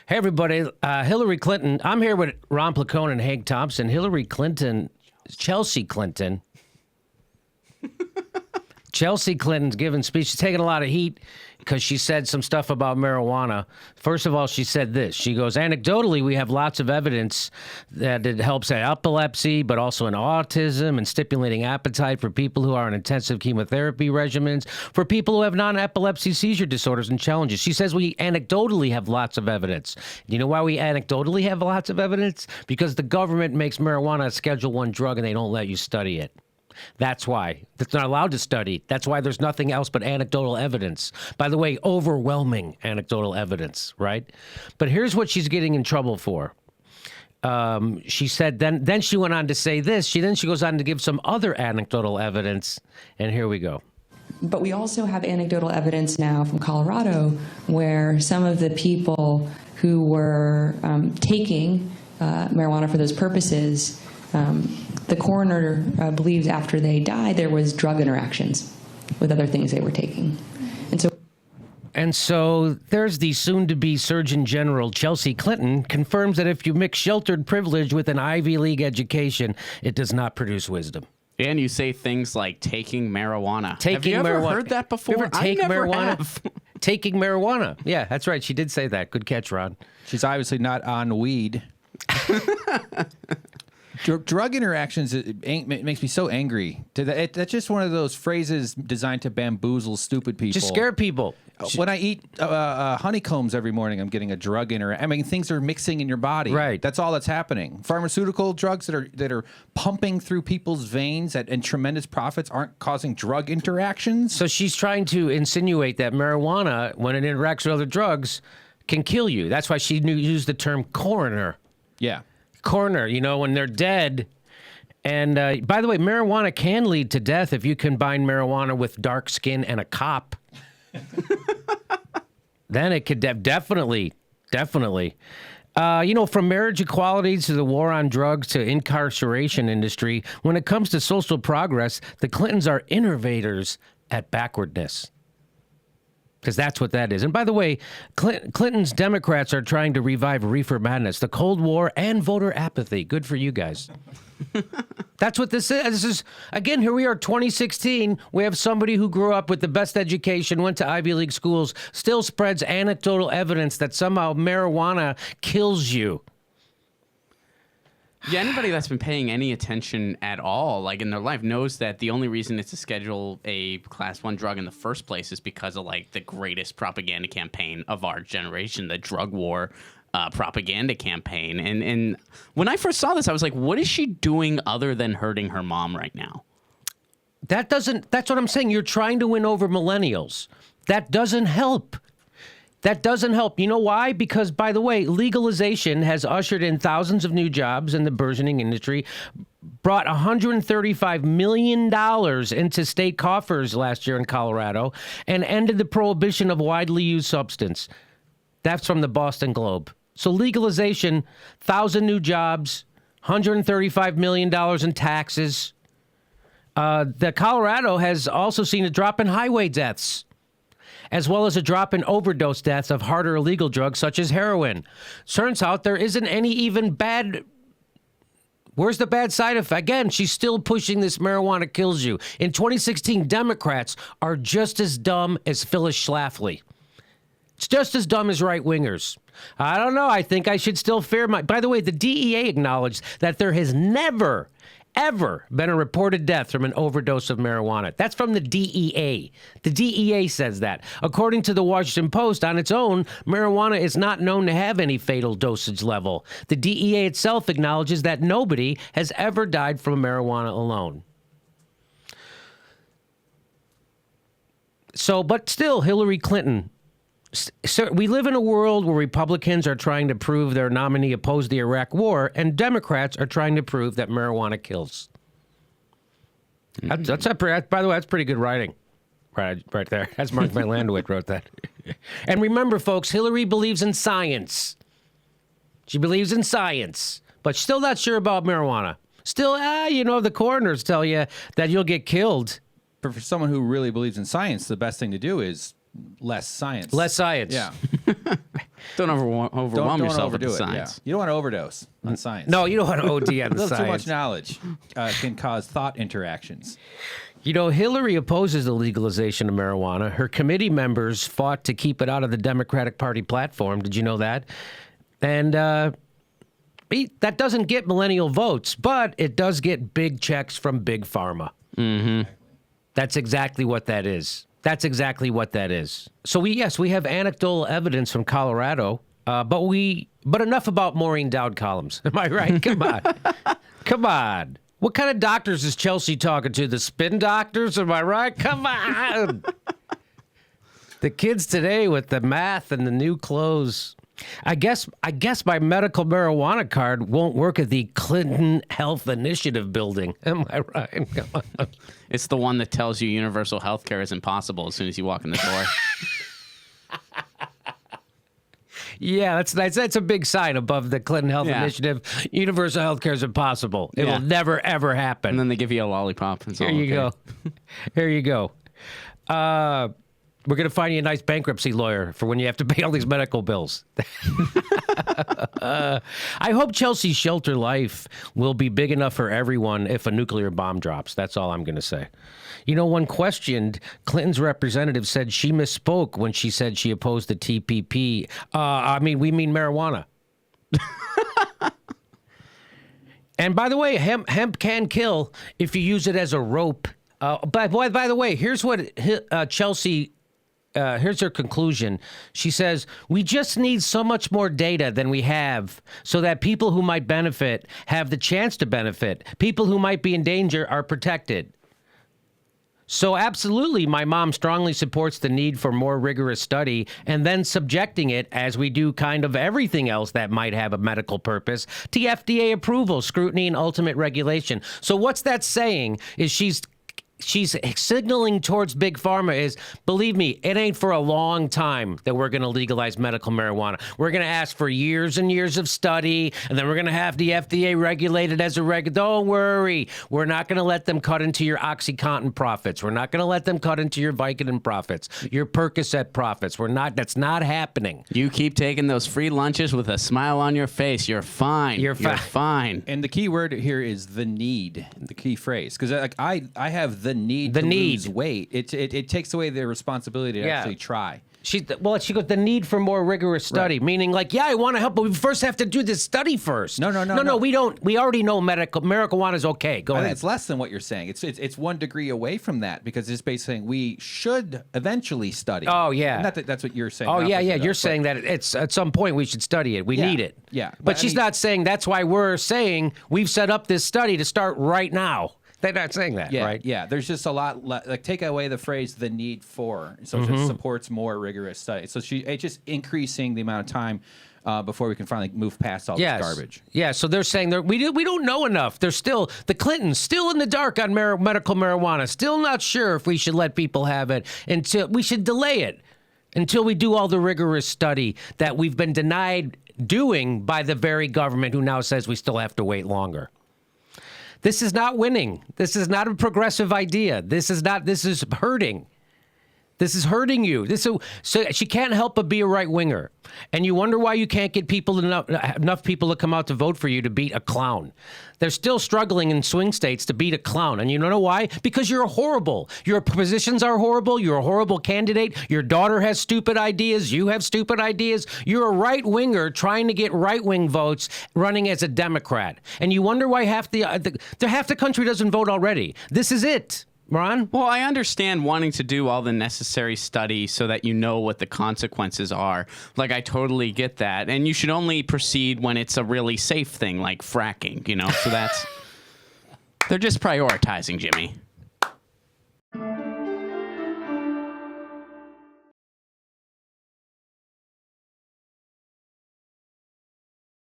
Hey, everybody. Hillary Clinton. I'm here with Ron Placone and Hank Thompson. Hillary Clinton, Chelsea Clinton. Chelsea Clinton's giving speech. She's taking a lot of heat because she said some stuff about marijuana. First of all, she said this. She goes, anecdotally, we have lots of evidence that it helps in epilepsy, but also in autism and stimulating appetite for people who are on intensive chemotherapy regimens, for people who have non-epilepsy seizure disorders and challenges. She says we anecdotally have lots of evidence. You know why we anecdotally have lots of evidence? Because the government makes marijuana a Schedule I drug and they don't let you study it. That's why. It's not allowed to study. That's why there's nothing else but anecdotal evidence. By the way, overwhelming anecdotal evidence, right? But here's what she's getting in trouble for. She said, then she went on to say this. She goes on to give some other anecdotal evidence. And here we go. But we also have anecdotal evidence now from Colorado where some of the people who were taking marijuana for those purposes, the coroner believes after they died there was drug interactions with other things they were taking. And so there's the soon-to-be Surgeon General Chelsea Clinton confirms that if you mix sheltered privilege with an Ivy League education, it does not produce wisdom. And you say things like taking marijuana. Taking have you ever marijuana. heard that before? You ever take I never marijuana? have. Taking marijuana. Yeah, that's right. She did say that. Good catch, Ron. She's obviously not on weed. Drug interactions makes me so angry. That's just one of those phrases designed to bamboozle stupid people. Just scare people. When I eat honeycombs every morning, I'm getting a drug interaction. I mean, things are mixing in your body. Right. That's all that's happening. Pharmaceutical drugs that are pumping through people's veins and tremendous profits aren't causing drug interactions. So she's trying to insinuate that marijuana, when it interacts with other drugs, can kill you. That's why she used the term coroner. Yeah. Coroner, you know, when they're dead. And by the way, marijuana can lead to death if you combine marijuana with dark skin and a cop. Then it could definitely. You know, from marriage equality to the war on drugs to incarceration industry, when it comes to social progress, the Clintons are innovators at backwardness. Because that's what that is. And by the way, Clinton's Democrats are trying to revive reefer madness, the Cold War, and voter apathy. Good for you guys. That's what this is. This is, again, here we are, 2016. We have somebody who grew up with the best education, went to Ivy League schools, still spreads anecdotal evidence that somehow marijuana kills you. Yeah, anybody that's been paying any attention at all, like in their life, knows that the only reason it's a Schedule A Class 1 drug in the first place is because of like the greatest propaganda campaign of our generation, the drug war propaganda campaign. And when I first saw this, I was like, what is she doing other than hurting her mom right now? That's what I'm saying. You're trying to win over millennials. That doesn't help. That doesn't help. You know why? Because, by the way, legalization has ushered in thousands of new jobs in the burgeoning industry, brought $135 million into state coffers last year in Colorado, and ended the prohibition of widely used substance. That's from the Boston Globe. So legalization, 1,000 new jobs, $135 million in taxes. The Colorado has also seen a drop in highway deaths, as well as a drop in overdose deaths of harder illegal drugs such as heroin. Turns out there isn't any even bad. Where's the bad side effect? Again, she's still pushing this marijuana kills you. In 2016, Democrats are just as dumb as Phyllis Schlafly. It's just as dumb as right-wingers. I don't know. I think I should still fear my... By the way, the DEA acknowledged that there has never, ever been a reported death from an overdose of marijuana. That's from the DEA. The DEA says that. According to the Washington Post, on its own, marijuana is not known to have any fatal dosage level. The DEA itself acknowledges that nobody has ever died from marijuana alone. So, but still, Hillary Clinton... So we live in a world where Republicans are trying to prove their nominee opposed the Iraq War, and Democrats are trying to prove that marijuana kills. By the way, that's pretty good writing, right there. That's Mark Van Landewijk wrote that. And remember, folks, Hillary believes in science. She believes in science, but she's still not sure about marijuana. Still, the coroners tell you that you'll get killed. But for someone who really believes in science, the best thing to do is less science. Less science. Yeah. Don't overwhelm yourself with the overdo it. Yeah. science. You don't want to overdose on science. No, you don't want to OD on a the little too much science. knowledge can cause thought interactions. You know, Hillary opposes the legalization of marijuana. Her committee members fought to keep it out of the Democratic Party platform. Did you know that? And that doesn't get millennial votes, but it does get big checks from Big Pharma. Mm-hmm. That's exactly what that is. That's exactly what that is. So we have anecdotal evidence from Colorado, but enough about Maureen Dowd columns. Am I right? Come on. Come on. What kind of doctors is Chelsea talking to? The spin doctors? Am I right? Come on. The kids today with the math and the new clothes. I guess my medical marijuana card won't work at the Clinton Health Initiative building. Am I right? Come on. It's the one that tells you universal health care is impossible as soon as you walk in the door. Yeah, that's nice. That's a big sign above the Clinton Health Initiative. Universal health care is impossible. It will never, ever happen. And then they give you a lollipop. It's Here all you okay. go. Here you go. We're going to find you a nice bankruptcy lawyer for when you have to pay all these medical bills. I hope Chelsea's shelter life will be big enough for everyone if a nuclear bomb drops. That's all I'm going to say. You know, when questioned, Clinton's representative said she misspoke when she said she opposed the TPP. We mean marijuana. And by the way, hemp can kill if you use it as a rope. By the way, here's what Chelsea... here's her conclusion. She says, we just need so much more data than we have so that people who might benefit have the chance to benefit. People who might be in danger are protected. So absolutely, my mom strongly supports the need for more rigorous study and then subjecting it, as we do kind of everything else that might have a medical purpose, to FDA approval, scrutiny, and ultimate regulation. So what's that saying is she's signaling towards Big Pharma is, believe me, it ain't for a long time that we're going to legalize medical marijuana. We're going to ask for years and years of study, and then we're going to have the FDA regulated as a Don't worry. We're not going to let them cut into your OxyContin profits. We're not going to let them cut into your Vicodin profits, your Percocet profits. That's not happening. You keep taking those free lunches with a smile on your face. You're fine. You're fine. And the key word here is the need, the key phrase. Because I have the need to lose weight. It takes away their responsibility to actually try. She goes, the need for more rigorous study, meaning like, I want to help, but we first have to do this study first. No, we don't. We already know marijuana is okay. Go ahead. It's less than what you're saying. It's 1 degree away from that because it's basically saying we should eventually study. Oh, yeah. Not that that's what you're saying. Oh, yeah. You're saying that it's at some point we should study it. We need it. Yeah. But she's not saying that's why we're saying we've set up this study to start right now. They're not saying that, right? Yeah, there's just a lot, take away the phrase "the need for," so it just supports more rigorous study. So it's just increasing the amount of time before we can finally move past all this garbage. Yeah, so they're saying we don't know enough. The Clintons still in the dark on medical marijuana, still not sure if we should let people have it until we should delay it until we do all the rigorous study that we've been denied doing by the very government who now says we still have to wait longer. This is not winning. This is not a progressive idea. This is hurting. This is hurting you. So she can't help but be a right-winger. And you wonder why you can't get enough people to come out to vote for you to beat a clown. They're still struggling in swing states to beat a clown. And you know why? Because you're horrible. Your positions are horrible. You're a horrible candidate. Your daughter has stupid ideas. You have stupid ideas. You're a right-winger trying to get right-wing votes running as a Democrat. And you wonder why half the country doesn't vote already. This is it. Ron? Well, I understand wanting to do all the necessary study so that you know what the consequences are. Like, I totally get that. And you should only proceed when it's a really safe thing, like fracking, So they're just prioritizing, Jimmy.